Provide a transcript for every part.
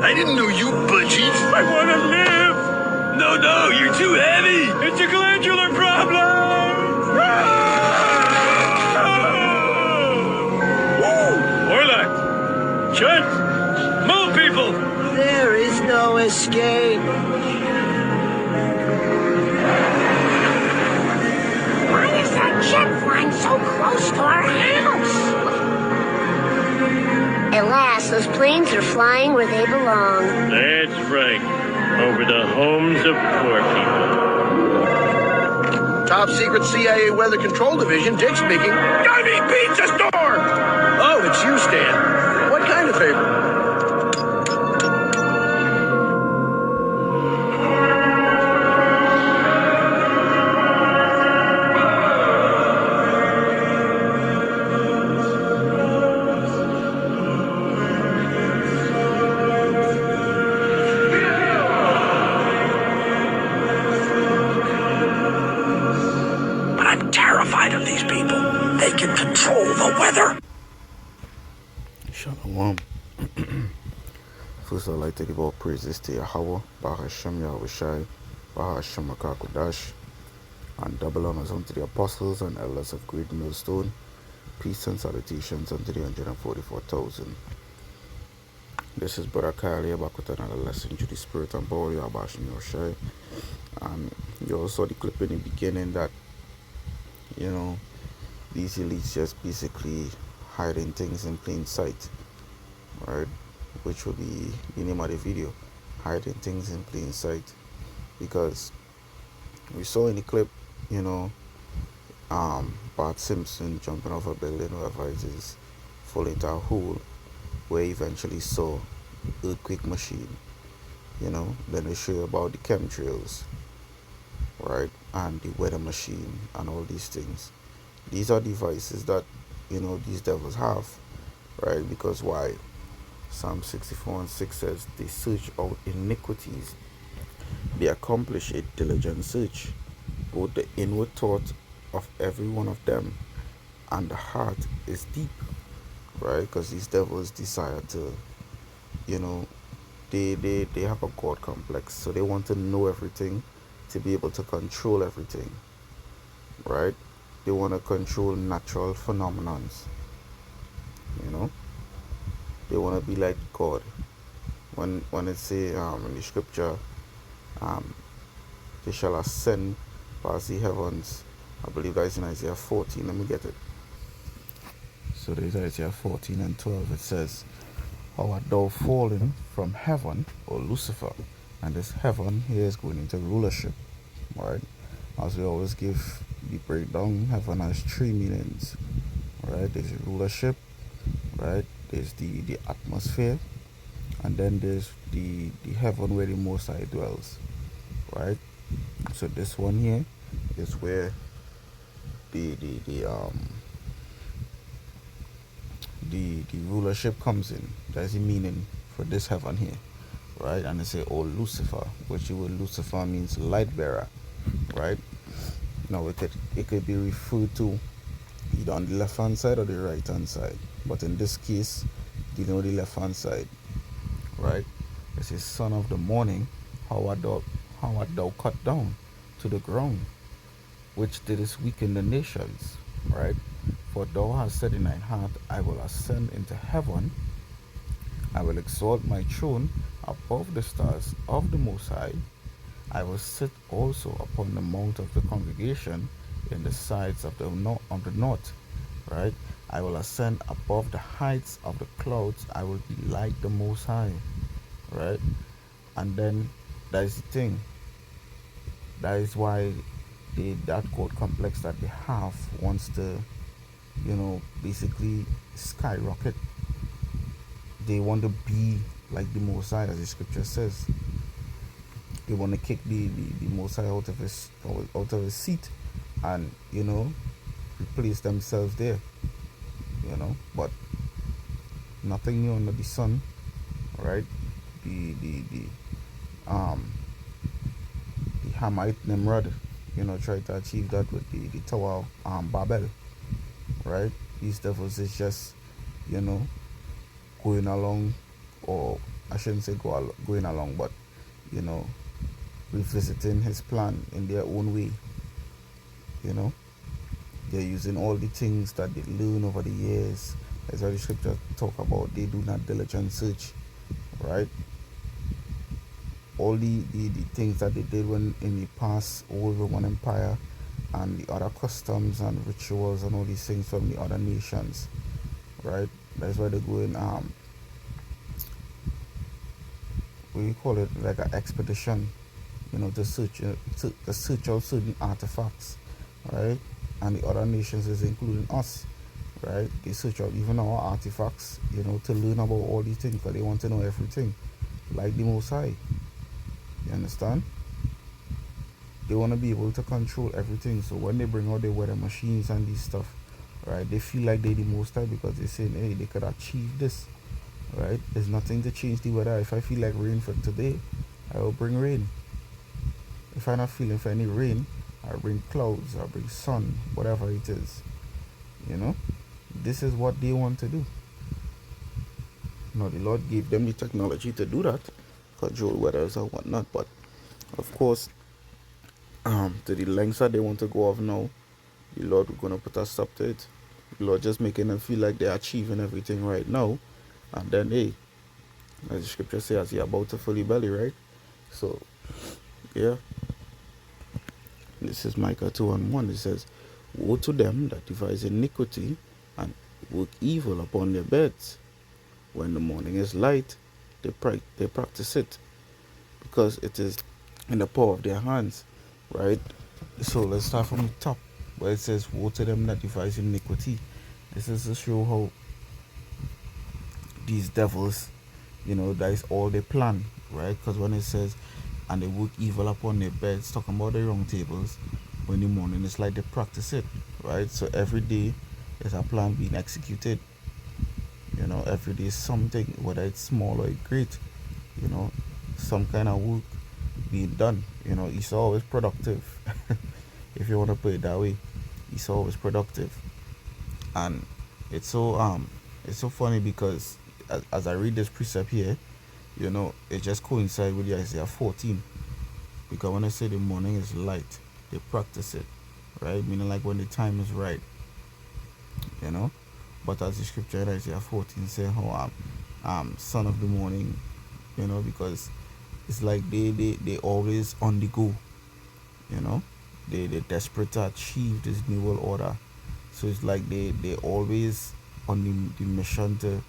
I didn't know you budgies. I want to live. No, you're too heavy. It's a glandular problem. Orlac. Chud. Move, people. There is no escape. Why is that jet flying so close to our house? At last, those planes are flying where they belong. That's right. Over the homes of poor people. Top secret CIA Weather Control Division, Dick speaking. I mean pizza store! Oh, it's you, Stan. What kind of favor? Of these people. They can control the weather. Shalom. First, I'd like to give all praises to Yahweh, Bahashem Yahushai, Bahashem Akakodash, and double honors unto the apostles and elders of Great Millstone. Peace and salutations unto the 144,000. This is Brother Kyle back with another lesson to the Spirit and Power of Bahashem Yahushai. And you all saw the clip in the beginning that, you know, these elites just basically hiding things in plain sight, right? Which will be the name of the video, hiding things in plain sight, because we saw in the clip, you know, Bart Simpson jumping off a building, wherever it is, falling into a hole, where he eventually saw the earthquake machine, you know. Then they show you about the chemtrails, right, and the weather machine and all these things. These are devices that, you know, these devils have, right? Because why? Psalm 64:6 says, they search out iniquities, they accomplish a diligent search, both the inward thought of every one of them and the heart is deep, right? Because these devils desire to, you know, they have a God complex, so they want to know everything, to be able to control everything, right? They want to control natural phenomenons, you know. They want to be like God. When it say in the scripture, they shall ascend past the heavens. I believe that is in Isaiah 14. Let me get it. So there's Isaiah 14:12. It says, how art thou fallen from heaven, O Lucifer? And this heaven here is going into rulership, right? As we always give the breakdown, heaven has 3 meanings, right? There's rulership, right? There's the atmosphere, and then there's the heaven where the Most High dwells, right? So this one here is where the rulership comes in. That's the meaning for this heaven here, right? And they say, oh, Lucifer, which the word Lucifer means light bearer, right? Now it could be referred to either on the left hand side or the right hand side, but in this case, dealing with the left hand side, right? It says, son of the morning, how art thou cut down to the ground, which didst weaken the nations, right? For thou hast said in thine heart, I will ascend into heaven, I will exalt my throne above the stars of the Most High. I will sit also upon the mount of the congregation in the sides of the north, right? I will ascend above the heights of the clouds. I will be like the Most High, right? And then that is the thing. That is why that God complex that they have wants to, you know, basically skyrocket. They want to be like the Most High, as the scripture says. They want to kick the Most High out of his seat, and, you know, replace themselves there, you know. But nothing new under the sun, right? The Hamite Nimrod, you know, tried to achieve that with the Tower of Babel, right? These devils is just, you know, going along or I shouldn't say going along, but you know, revisiting his plan in their own way. You know, they're using all the things that they learn over the years. As the scripture talk about, they do not diligent search, right? All the things that they did when in the past old Roman Empire, and the other customs and rituals and all these things from the other nations, right? That's why they're going we call it like an expedition, you know, to search out certain artifacts, right? And the other nations is including us, right? They search out even our artifacts, you know, to learn about all these things because they want to know everything, like the Most High. You understand? They want to be able to control everything. So when they bring out their weather machines and these stuff, right, they feel like they're the Most High because they're saying, hey, they could achieve this, right? There's nothing to change the weather. If I feel like rain for today, I will bring rain. If I'm not feeling for any rain, I'll bring clouds, I'll bring sun, whatever it is. You know, this is what they want to do. Now the Lord gave them the technology to do that, control weathers and whatnot, but of course, to the lengths that they want to go off now, the Lord is gonna put a stop to it. The Lord just making them feel like they're achieving everything right now, and then hey, as the scripture says, you're about to fill your belly, right? So yeah, this is Micah 2:1. It says, woe to them that devise iniquity and work evil upon their beds. When the morning is light, they practice it, because it is in the power of their hands, right? So let's start from the top, where it says, woe to them that devise iniquity. This is to show how these devils, you know, that is all they plan, right? Because when it says, and they work evil upon their beds, talking about the wrong tables, when the morning is like they practice it, right? So every day there's a plan being executed. You know, every day something, whether it's small or great, you know, some kind of work being done. You know, it's always productive. If you want to put it that way, it's always productive. And it's so funny because as I read this precept here, you know, it just coincides with the Isaiah 14. Because when I say the morning is light, they practice it, right? Meaning like when the time is right, you know. But as the scripture in Isaiah 14 says, how son of the morning, you know, because it's like they always on the go, you know. They're desperate to achieve this new world order. So it's like they always on the mission to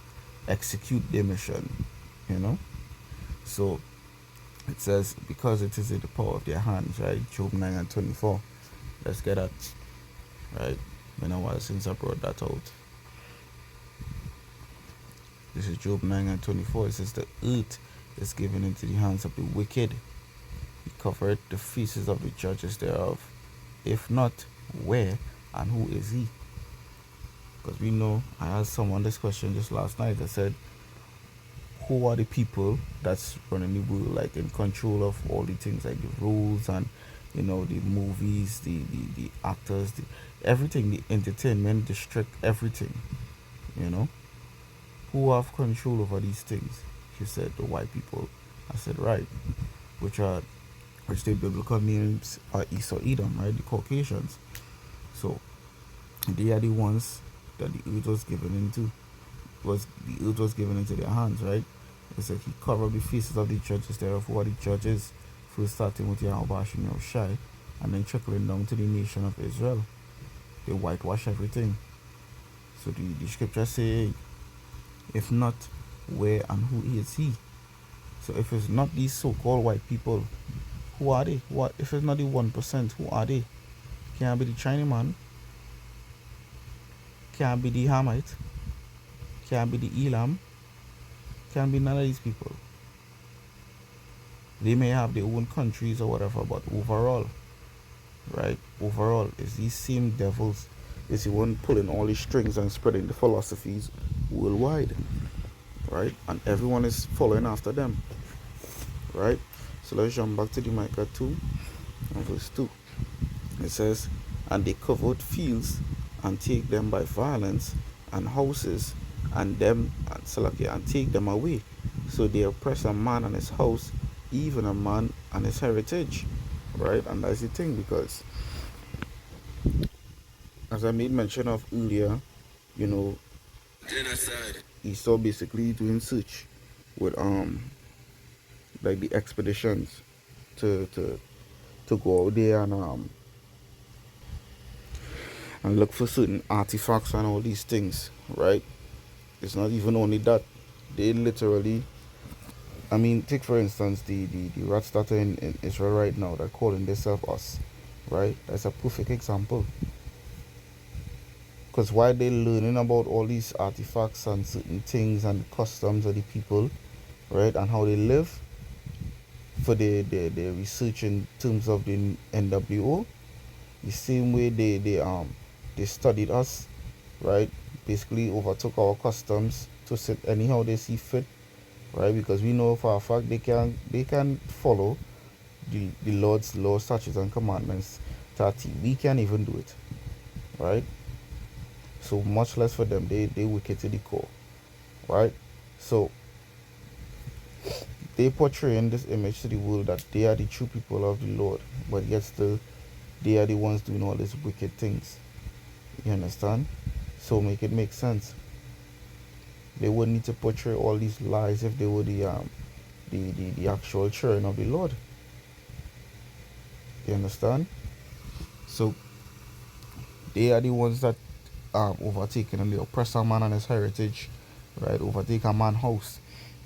execute their mission, you know. So it says, because it is in the power of their hands, right? Job 9:24. Let's get that, right? Been a while since I brought that out. This is Job 9:24. It says, the earth is given into the hands of the wicked. He covered the faces of the judges thereof. If not, where and who is he? Because we know, I asked someone this question just last night. I said, who are the people that's running the world, like in control of all the things, like the rules and, you know, the movies, the actors, everything, the entertainment district, everything, you know? Who have control over these things? She said, the white people. I said, right. Which the biblical names are Esau, Edom, right? The Caucasians. So they are the ones that the earth was given into. The earth was given into their hands, right? It said he covered the faces of the judges thereof. Who are the judges? First starting with Yahweh Shai, and then trickling down to the nation of Israel. They whitewash everything. So the scripture say, if not, where and who is he? So if it's not these so-called white people, who are they? What if it's not the 1%? Who are they? Can't be the Chinaman. Can't be the Hamite. Can't be the Elam. Can't be none of these people. They may have their own countries or whatever, but overall, right? Overall, it's these same devils. It's the one pulling all the strings and spreading the philosophies worldwide, right? And everyone is following after them, right? So let's jump back to the Micah 2 and verse 2. It says, and they covered fields and take them by violence, and houses and them and take them away. So they oppress a man and his house, even a man and his heritage, right? And that's the thing, because as I made mention of earlier, you know, Esau basically doing search with like the expeditions to go out there and look for certain artifacts and all these things, right? It's not even only that. They literally, I mean, take for instance the rats that are in Israel right now, they're calling themselves us, right? That's a perfect example. Because while they're learning about all these artifacts and certain things and the customs of the people, right, and how they live, for their research in terms of the NWO, the same way they studied us, right? Basically overtook our customs to sit anyhow they see fit, right? Because we know for a fact they can follow the Lord's law, statutes, and commandments. 30. We can't even do it, right? So much less for them. They wicked to the core, right? So they portray in this image to the world that they are the true people of the Lord, but yet still they are the ones doing all these wicked things. You understand? So make it make sense. They wouldn't need to portray all these lies if they were the actual children of the Lord. You understand? So they are the ones that overtaken, and they oppress a man and his heritage, right? Overtake a man's house,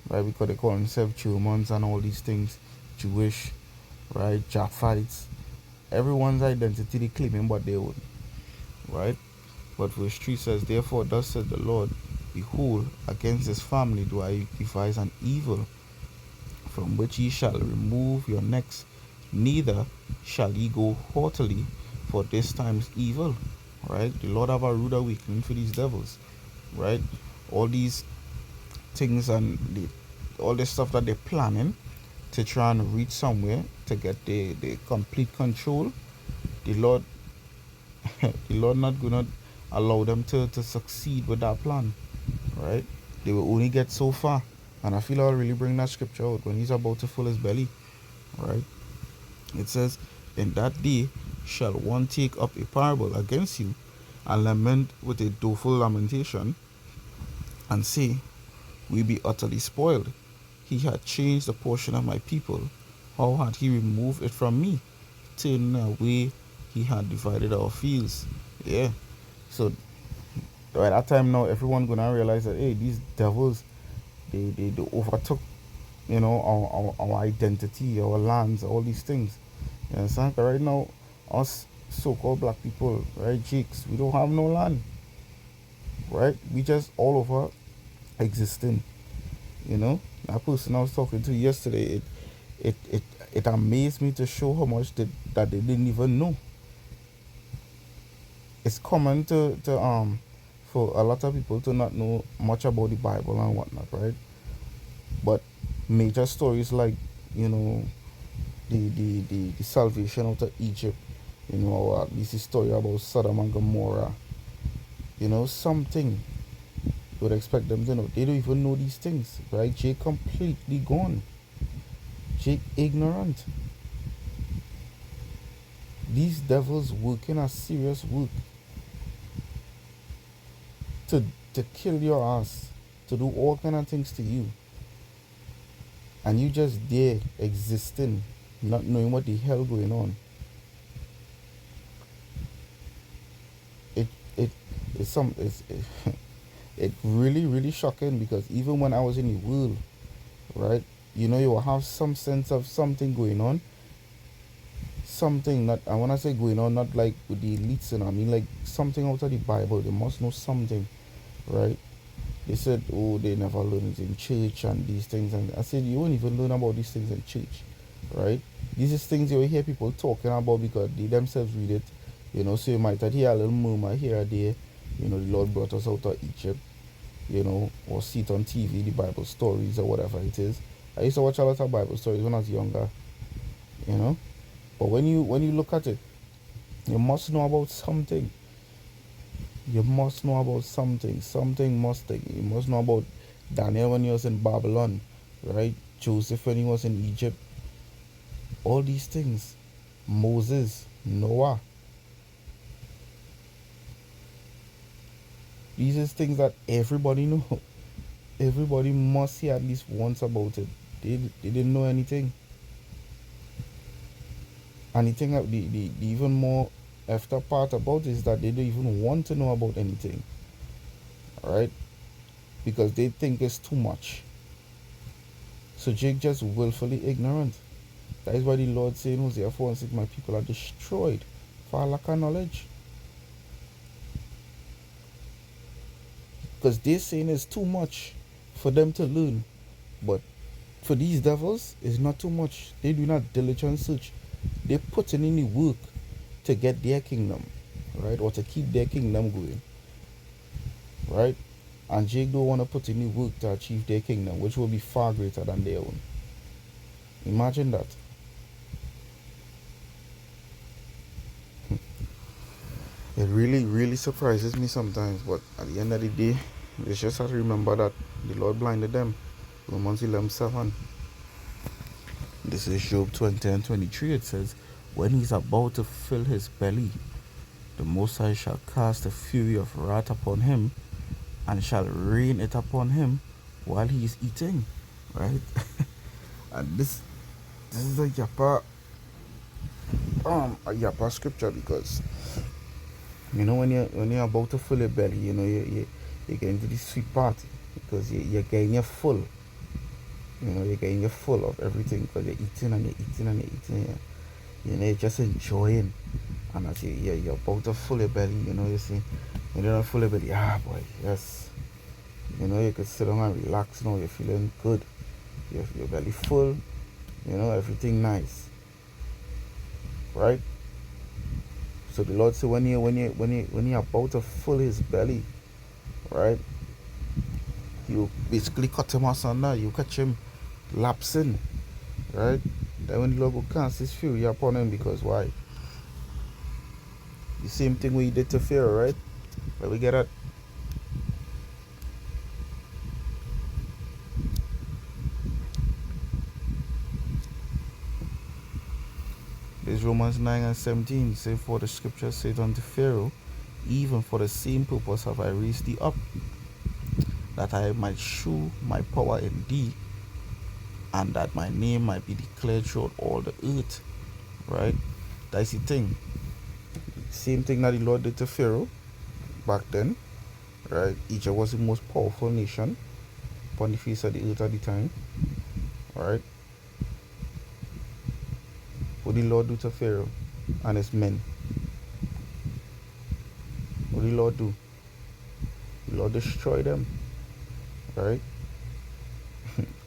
right? Because they call themselves Germans and all these things, Jewish, right? Japhites. Everyone's identity they claiming, but they wouldn't, right? But verse 3 says, therefore, thus said the Lord, behold, against this family do I devise an evil, from which ye shall remove your necks, neither shall ye go haughtily for this time's evil. Right? The Lord have a rude awakening for these devils, right? All these things and all this stuff that they're planning to try and reach somewhere to get the complete control. The Lord the Lord not gonna allow them to succeed with that plan, right? They will only get so far. And I feel I'll really bring that scripture out when he's about to fill his belly, right? It says, in that day shall one take up a parable against you, and lament with a doleful lamentation, and say, we be utterly spoiled. He had changed the portion of my people. How had he removed it from me? Turning away, he had divided our fields. Yeah. So by that time now, everyone gonna realize that, hey, these devils, they overtook, you know, our identity, our lands, all these things. You understand? But right now, us so-called black people, right, Jakes, we don't have no land, right? We just all over existing, you know. That person I was talking to yesterday, it amazed me to show how much that they didn't even know. It's common to for a lot of people to not know much about the Bible and whatnot, right? But major stories like, you know, the salvation out of Egypt, you know, at least the story about Sodom and Gomorrah, you know, something you would expect them to know. They don't even know these things, right? Jake completely gone. Jake ignorant. These devils working a serious work to kill your ass, to do all kind of things to you, and you just there existing, not knowing what the hell going on. It's really shocking, because even when I was in the world, right, you know, you will have some sense of something going on. Something, not, I want to say going on, not like with the elites, and I mean like something out of the Bible. They must know something, right? They said, oh, they never learn it in church and these things, and I said, you won't even learn about these things in church, right? These is things you will hear people talking about because they themselves read it, you know. So you might hear a little murmur here or there, you know, the Lord brought us out of Egypt, you know, or see it on TV, the Bible stories or whatever it is. I used to watch a lot of Bible stories when I was younger, you know. But when you look at it, you must know about something. You must know about something. Something must take. You must know about Daniel when he was in Babylon, right? Joseph when he was in Egypt, all these things, Moses, Noah, these are things that everybody know. Everybody must hear at least once about it. They didn't know anything. And the thing that the even more after part about is that they don't even want to know about anything. Alright? Because they think it's too much. So Jake just willfully ignorant. That is why the Lord said in Hosea 4:6, my people are destroyed for lack of knowledge. Because they're saying it's too much for them to learn. But for these devils, it's not too much. They do not diligent search. They put in the work to get their kingdom, right? Or to keep their kingdom going, right? And Jake don't want to put in the work to achieve their kingdom, which will be far greater than their own. Imagine that. It really, really surprises me sometimes, but at the end of the day, we just have to remember that the Lord blinded them. Romans 11:7. This is Job 20:23. It says, when he's about to fill his belly, the Most High shall cast the fury of wrath upon him, and shall rain it upon him while he is eating. Right? And this is a Yapa scripture, because you know when you're about to fill your belly, you know you get into the sweet part, because you're getting your full. You know, you're getting your full of everything, because you're eating and you're eating and you're eating. You know, you're just enjoying. And as you're about to fill your belly, you know, you see, when you're not full your belly, boy, yes. You know, you could sit down and relax now, you're feeling good. Your belly full, you know, everything nice. Right? So the Lord said when you're about to fill his belly, right? You basically cut him asunder, you catch him lapsing, right? Then when the Lord will cast his fury upon him, because why? The same thing we did to Pharaoh, right? Let we get that. This Romans 9:17 say, for the scripture said unto Pharaoh, even for the same purpose have I raised thee up, that I might shew my power in thee, and that my name might be declared throughout all the earth. Right? That's the thing. Same thing that the Lord did to Pharaoh back then. Right? Egypt was the most powerful nation upon the face of the earth at the time. Right? What did the Lord do to Pharaoh and his men? What did the Lord do? The Lord destroyed them. Right?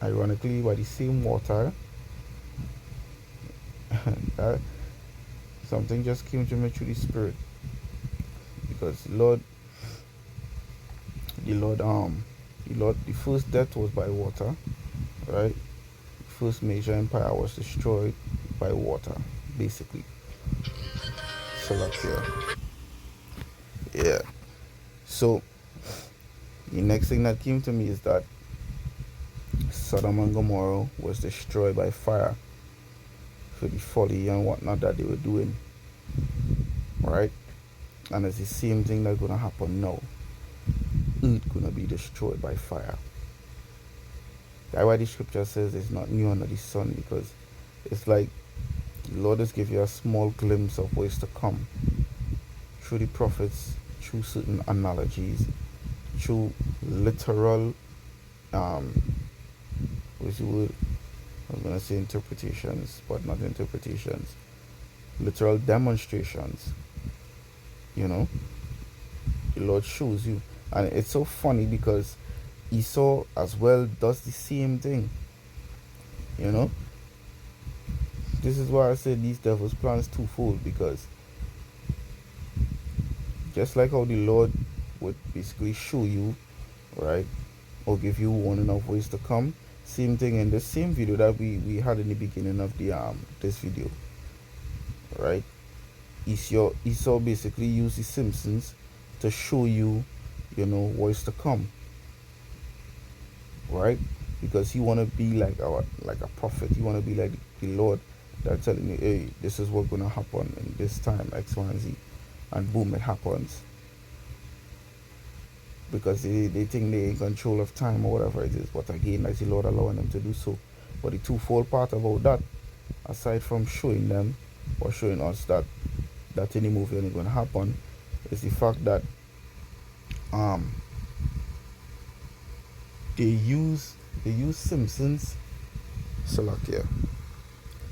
Ironically, by the same water. That something just came to me through the Spirit, because the first death was by water, right? The first major empire was destroyed by water, basically. So like yeah. So the next thing that came to me is that Sodom and Gomorrah was destroyed by fire for the folly and whatnot that they were doing, right? And it's the same thing that's gonna happen now. Earth gonna be destroyed by fire. That's why the scripture says it's not new under the sun, because it's like the Lord has given you a small glimpse of what's to come through the prophets, through certain analogies, through literal what's the word? I was gonna say interpretations, but not interpretations. Literal demonstrations. You know? The Lord shows you. And it's so funny because Esau as well does the same thing. You know? This is why I said these devils' plans twofold, because just like how the Lord would basically show you, right, or give you warning of ways to come, same thing in the same video that we had in the beginning of the this video, right? Esau basically used the Simpsons to show you, you know, what's to come, right? because he want to be like a prophet. He want to be like the Lord that telling you, hey, this is what's gonna happen in this time X, Y, and Z, and boom, it happens. Because they think they're in control of time or whatever it is. But again, that's the Lord allowing them to do so. But the twofold part about that, aside from showing them or showing us that any movie ain't gonna happen, is the fact that they use Simpsons Salakia.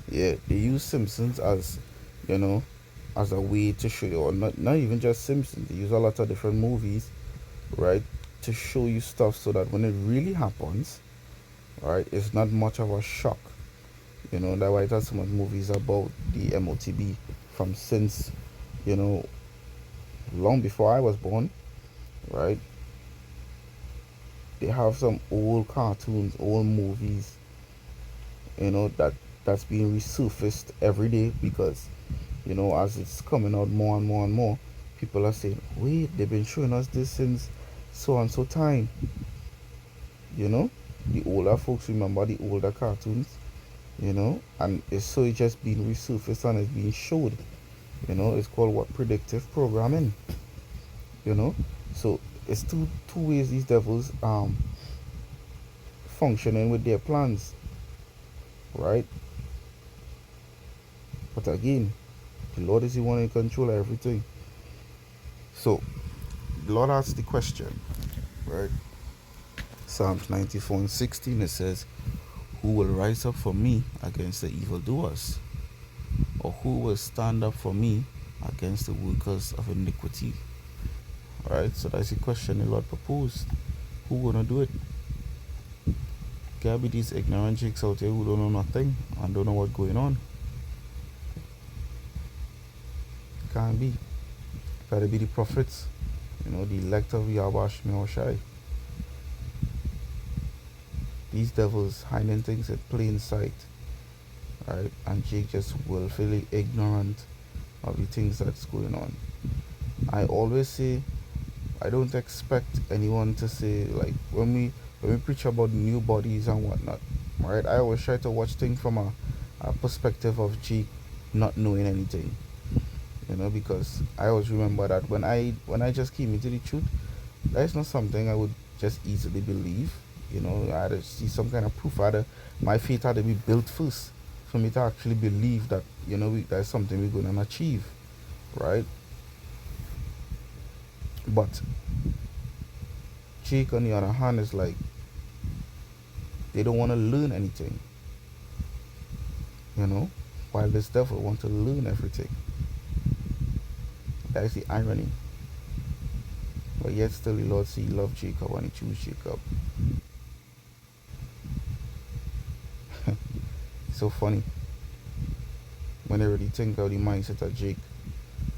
Yeah, they use Simpsons as, you know, as a way to show you, or not even just Simpsons, they use a lot of different movies, right, to show you stuff so that when it really happens, right, it's not much of a shock. You know, that's why I thought so much movies about the MOTB from since, you know, long before I was born, right? They have some old cartoons, old movies, you know, that's being resurfaced every day because, you know, as it's coming out more and more and more, people are saying, wait, they've been showing us this since so and so time. You know, the older folks remember the older cartoons, you know, and it's just being resurfaced and it's being showed. You know, it's called what? Predictive programming. You know, so it's two ways these devils functioning with their plans, right? But again, the Lord is the one in control of everything. So the Lord asks the question, right? Psalms 94:16, it says, who will rise up for me against the evildoers? Or who will stand up for me against the workers of iniquity? Alright, so that's the question the Lord proposed. Who gonna do it? Can be these ignorant chicks out there who don't know nothing and don't know what's going on. Can't be. Gotta be the prophets, you know, the elect of Yahweh Shai. These devils hiding things in plain sight, right? And Jake just willfully ignorant of the things that's going on. I always say, I don't expect anyone to say, like, when we preach about new bodies and whatnot, right? I always try to watch things from a perspective of Jake not knowing anything, you know, because I always remember that when I just came into the truth, that's not something I would just easily believe. You know, I had to see some kind of proof. My faith had to be built first for me to actually believe that, you know, that's something we're going to achieve, right? But Jake, on the other hand, is like, they don't want to learn anything, you know, while this devil wants to learn everything. That's the irony. But yet still the Lord see, he loved Jacob and he chose Jacob. So funny when I really think of the mindset of Jake.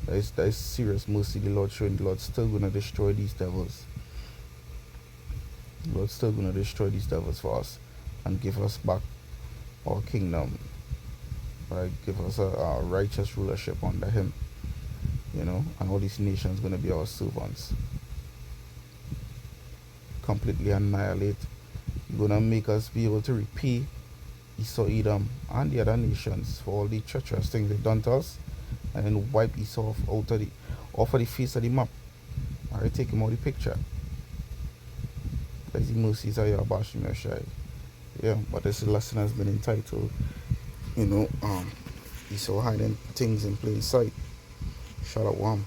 That is serious mercy the Lord showing. The Lord's still gonna destroy these devils. The Lord's still gonna destroy these devils for us and give us back our kingdom, right? Give us a righteous rulership under him, you know, and all these nations gonna be our servants. Completely annihilate. You're gonna make us be able to repay Esau, Edom, and the other nations for all the treacherous things they've done to us, and then wipe Esau off of the face of the map. Alright, take him out of the picture. That's the mercies of Yahweh Shai. Yeah, but this lesson has been entitled, you know, Esau hiding things in plain sight. Shalom.